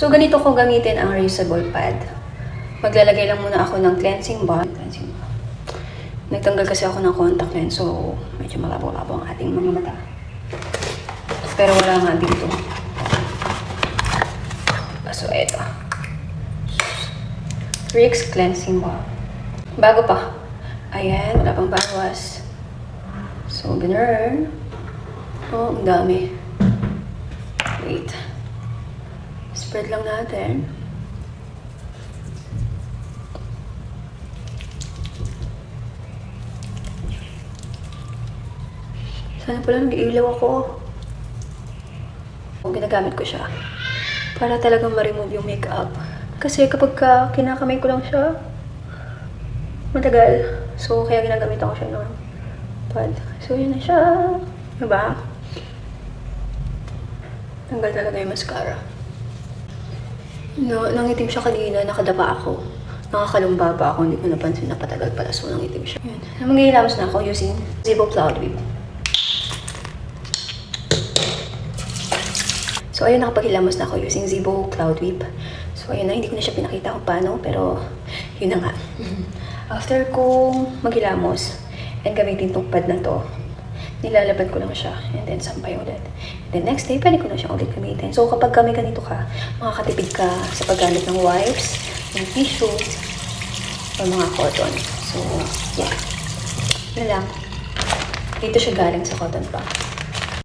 So, ganito ko gamitin ang reusable pad. Maglalagay lang muna ako ng cleansing balm. Nagtanggal kasi ako ng contact lens, so medyo malabo-labo ang ating mga mata. Pero wala nga dito. So, eto. Rix Cleansing Balm. Bago pa. Ayan, wala pang bawas. So, ganun. Oh, ang dami. Wait. Spread lang natin. Sana pala nag-iilaw ako. Ginagamit ko siya para talagang ma-remove yung makeup. Kasi kapag kinakamay ko lang siya, matagal. So, kaya ginagamit ako siya ng pad. So, yun na siya. Diba? Tanggal talaga yung mascara. No, nangitim siya kanina, nakadapa ako. Nakakalumba pa ako, hindi ko napansin na patagal pala. So, nangitim siya. Yun. Manghihilamos na ako using Zeebo Cloud Whip. So, ayun, nakapaghilamos na ako using Zeebo Cloud Whip. So, ayun na, hindi ko na siya pinakita kung paano, pero yun na nga. After kong maghilamos and gamitin tong pad na to, nilalaban ko lang siya and then sampay ulit. And then next day, pwede ko na siya ulit gamitin. So, kapag may ganito ka, makakatipid ka sa paggamit ng wipes, ng tissue, o mga cotton. So, yeah. Yun lang. Dito siya galing sa cotton pa.